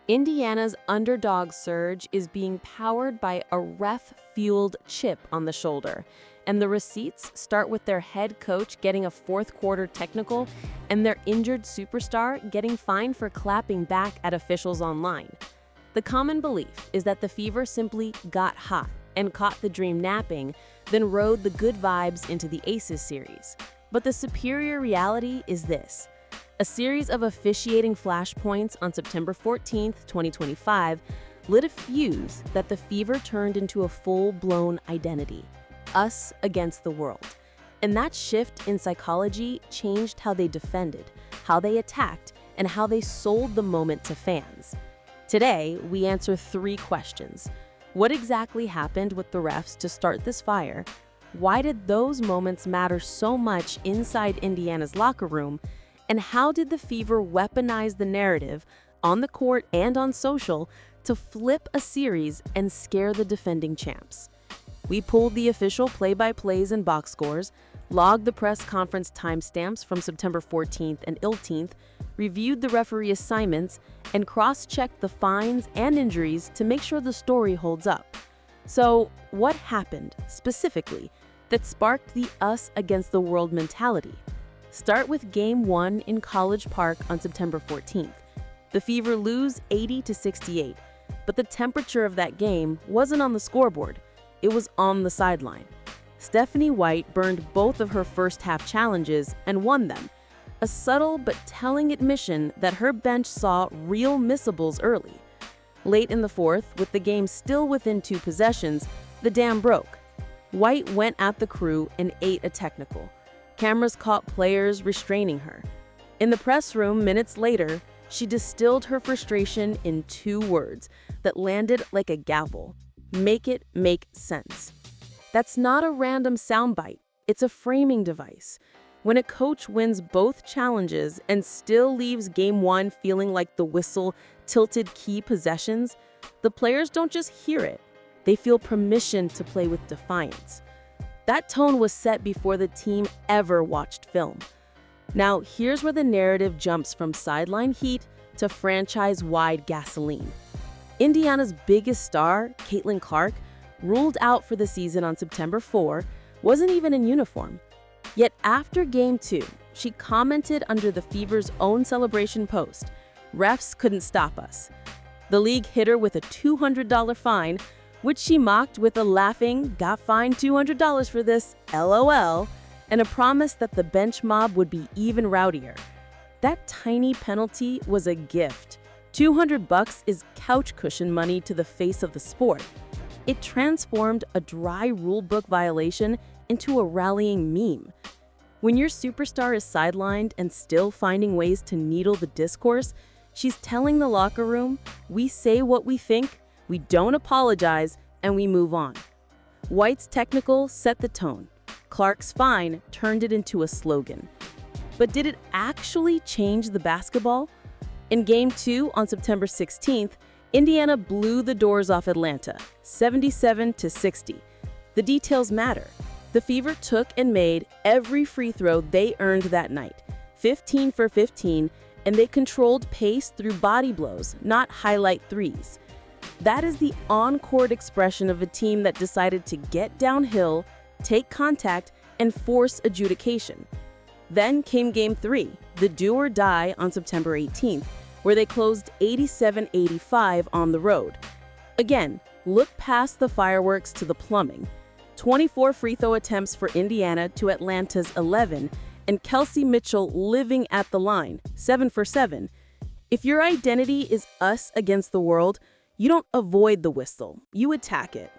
Indiana's underdog surge is being powered by a ref-fueled chip on the shoulder, and the receipts start with their head coach getting a fourth-quarter technical and their injured superstar getting fined for clapping back at officials online. The common belief is that the Fever simply got hot and caught the dream napping, then rode the good vibes into the Aces series. But the superior reality is this: a series of officiating flashpoints on September 14, 2025, lit a fuse that the Fever turned into a full-blown identity, us against the world. And that shift in psychology changed how they defended, how they attacked, and how they sold the moment to fans. Today, we answer 3 questions. What exactly happened with the refs to start this fire? Why did those moments matter so much inside Indiana's locker room? And how did the Fever weaponize the narrative on the court and on social to flip a series and scare the defending champs? We pulled the official play-by-plays and box scores, logged the press conference timestamps from September 14th and 18th, reviewed the referee assignments, and cross-checked the fines and injuries to make sure the story holds up. So, what happened, specifically, that sparked the us against the world mentality? Start with Game 1 in College Park on September 14th. The Fever lose 80-68, but the temperature of that game wasn't on the scoreboard. It was on the sideline. Stephanie White burned both of her first-half challenges and won them, a subtle but telling admission that her bench saw real missables early. Late in the fourth, with the game still within 2 possessions, the dam broke. White went at the crew and ate a technical. Cameras caught players restraining her. In the press room minutes later, she distilled her frustration in 2 words that landed like a gavel: make it make sense. That's not a random soundbite, it's a framing device. When a coach wins both challenges and still leaves Game 1 feeling like the whistle tilted key possessions, the players don't just hear it, they feel permission to play with defiance. That tone was set before the team ever watched film. Now, here's where the narrative jumps from sideline heat to franchise-wide gasoline. Indiana's biggest star, Caitlin Clark, ruled out for the season on September 4, wasn't even in uniform. Yet after Game 2, she commented under the Fever's own celebration post, "Refs couldn't stop us." The league hit her with a $200 fine, which she mocked with a laughing, "got fined $200 for this, LOL," and a promise that the bench mob would be even rowdier. That tiny penalty was a gift. $200 is couch cushion money to the face of the sport. It transformed a dry rulebook violation into a rallying meme. When your superstar is sidelined and still finding ways to needle the discourse, she's telling the locker room, "We say what we think, we don't apologize, and we move on." White's technical set the tone. Clark's fine turned it into a slogan. But did it actually change the basketball? In Game 2 on September 16th, Indiana blew the doors off Atlanta, 77-60. The details matter. The Fever took and made every free throw they earned that night, 15 for 15, and they controlled pace through body blows, not highlight threes. That is the on-court expression of a team that decided to get downhill, take contact, and force adjudication. Then came Game 3, the do-or-die on September 18th, where they closed 87-85 on the road. Again, look past the fireworks to the plumbing. 24 free throw attempts for Indiana to Atlanta's 11, and Kelsey Mitchell living at the line, 7 for 7. If your identity is us against the world, you don't avoid the whistle, you attack it.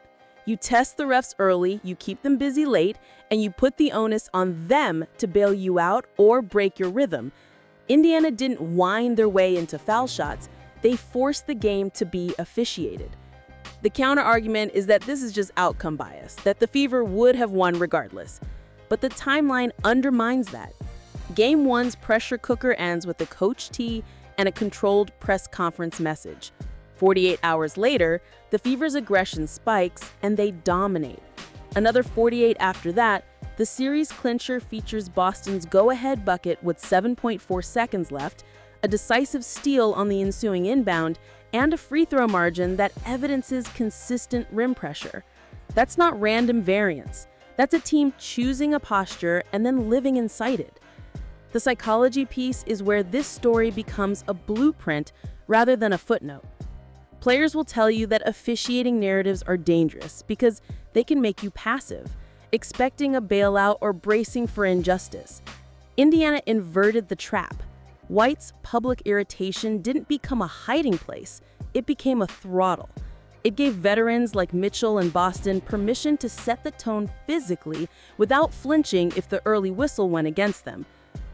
You test the refs early, you keep them busy late, and you put the onus on them to bail you out or break your rhythm. Indiana didn't whine their way into foul shots, they forced the game to be officiated. The counter-argument is that this is just outcome bias, that the Fever would have won regardless. But the timeline undermines that. Game 1's pressure cooker ends with a coach tee and a controlled press conference message. 48 hours later, the Fever's aggression spikes and they dominate. Another 48 after that, the series clincher features Boston's go-ahead bucket with 7.4 seconds left, a decisive steal on the ensuing inbound, and a free throw margin that evidences consistent rim pressure. That's not random variance. That's a team choosing a posture and then living inside it. The psychology piece is where this story becomes a blueprint rather than a footnote. Players will tell you that officiating narratives are dangerous because they can make you passive, expecting a bailout or bracing for injustice. Indiana inverted the trap. White's public irritation didn't become a hiding place, it became a throttle. It gave veterans like Mitchell and Boston permission to set the tone physically without flinching if the early whistle went against them.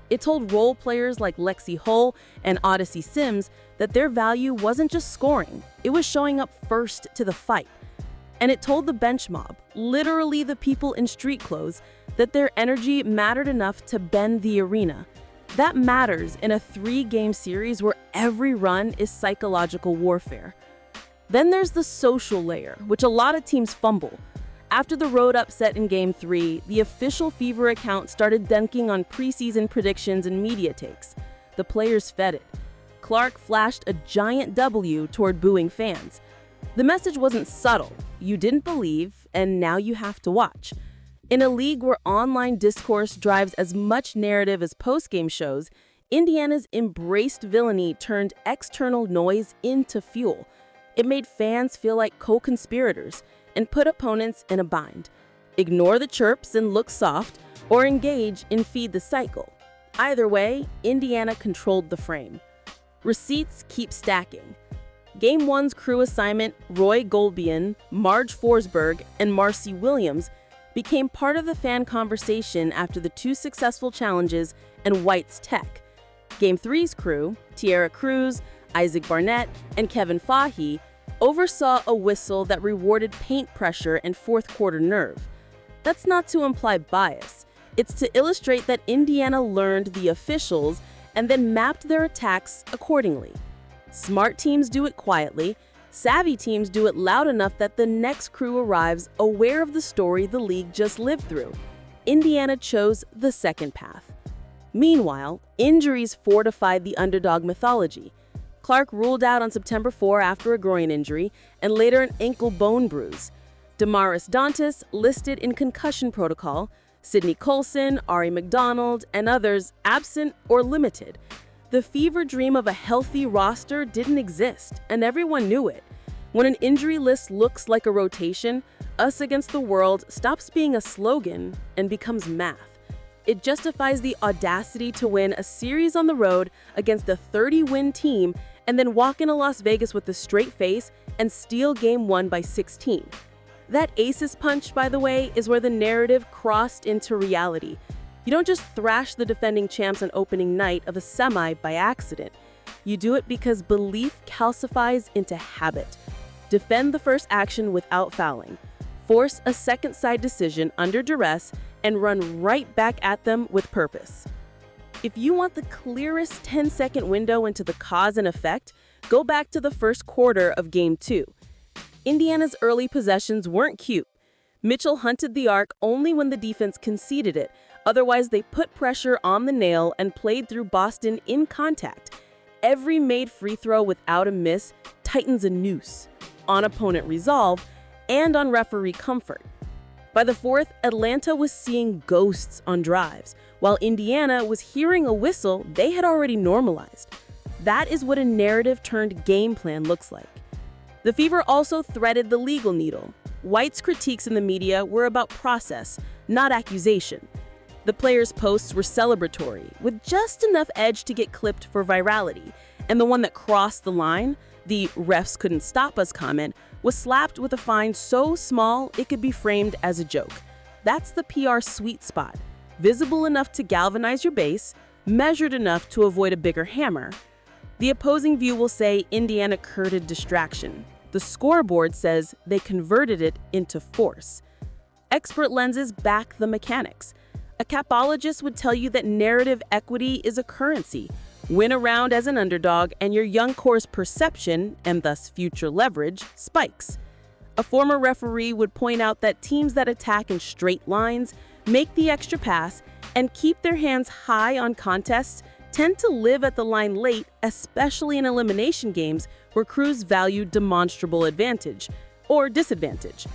It told role players like Lexi Hull and Odyssey Sims that their value wasn't just scoring, it was showing up first to the fight. And it told the bench mob, literally the people in street clothes, that their energy mattered enough to bend the arena. That matters in a 3-game series where every run is psychological warfare. Then there's the social layer, which a lot of teams fumble. After the road upset in Game 3, the official Fever account started dunking on preseason predictions and media takes. The players fed it. Clark flashed a giant W toward booing fans. The message wasn't subtle. You didn't believe, and now you have to watch. In a league where online discourse drives as much narrative as post-game shows, Indiana's embraced villainy turned external noise into fuel. It made fans feel like co-conspirators and put opponents in a bind. Ignore the chirps and look soft, or engage and feed the cycle. Either way, Indiana controlled the frame. Receipts keep stacking. Game 1's crew assignment, Roy Golbian, Marge Forsberg, and Marcy Williams became part of the fan conversation after the 2 successful challenges and White's tech. Game 3's crew, Tierra Cruz, Isaac Barnett, and Kevin Fahey, oversaw a whistle that rewarded paint pressure and fourth-quarter nerve. That's not to imply bias. It's to illustrate that Indiana learned the officials and then mapped their attacks accordingly. Smart teams do it quietly. Savvy teams do it loud enough that the next crew arrives aware of the story the league just lived through. Indiana chose the second path. Meanwhile, injuries fortified the underdog mythology. Clark ruled out on September 4 after a groin injury and later an ankle bone bruise. Damaris Dantas listed in concussion protocol, Sydney Colson, Ari McDonald, and others absent or limited. The fever dream of a healthy roster didn't exist, and everyone knew it. When an injury list looks like a rotation, us against the world stops being a slogan and becomes math. It justifies the audacity to win a series on the road against a 30-win team and then walk into Las Vegas with a straight face and steal Game 1 by 16. That aces punch, by the way, is where the narrative crossed into reality. You don't just thrash the defending champs on opening night of a semi by accident. You do it because belief calcifies into habit. Defend the first action without fouling. Force a second side decision under duress and run right back at them with purpose. If you want the clearest 10-second window into the cause and effect, go back to the first quarter of Game 2. Indiana's early possessions weren't cute. Mitchell hunted the arc only when the defense conceded it. Otherwise, they put pressure on the nail and played through Boston in contact. Every made free throw without a miss tightens a noose, on opponent resolve and on referee comfort. By the fourth, Atlanta was seeing ghosts on drives, while Indiana was hearing a whistle they had already normalized. That is what a narrative-turned game plan looks like. The Fever also threaded the legal needle. White's critiques in the media were about process, not accusation. The players' posts were celebratory, with just enough edge to get clipped for virality, and the one that crossed the line, the "refs couldn't stop us" comment, was slapped with a fine so small it could be framed as a joke. That's the PR sweet spot, visible enough to galvanize your base, measured enough to avoid a bigger hammer. The opposing view will say Indiana courted distraction. The scoreboard says they converted it into force. Expert lenses back the mechanics. A capologist would tell you that narrative equity is a currency. Win a round as an underdog and your young core's perception, and thus future leverage, spikes. A former referee would point out that teams that attack in straight lines, make the extra pass, and keep their hands high on contests tend to live at the line late, especially in elimination games where crews value demonstrable advantage or disadvantage.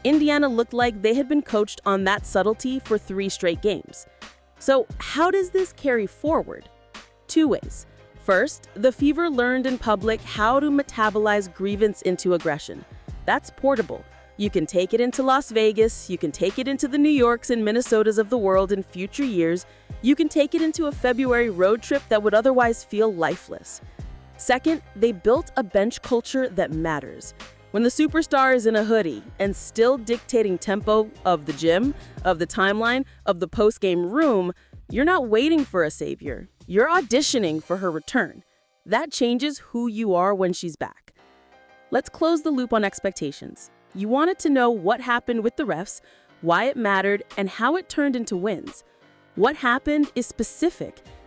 Indiana looked like they had been coached on that subtlety for 3 straight games. So how does this carry forward? 2 ways. First, the Fever learned in public how to metabolize grievance into aggression. That's portable. You can take it into Las Vegas, you can take it into the New Yorks and Minnesotas of the world in future years, you can take it into a February road trip that would otherwise feel lifeless. Second, they built a bench culture that matters. When the superstar is in a hoodie and still dictating tempo of the gym, of the timeline, of the post-game room, you're not waiting for a savior. You're auditioning for her return. That changes who you are when she's back. Let's close the loop on expectations. You wanted to know what happened with the refs, why it mattered, and how it turned into wins. What happened is specific.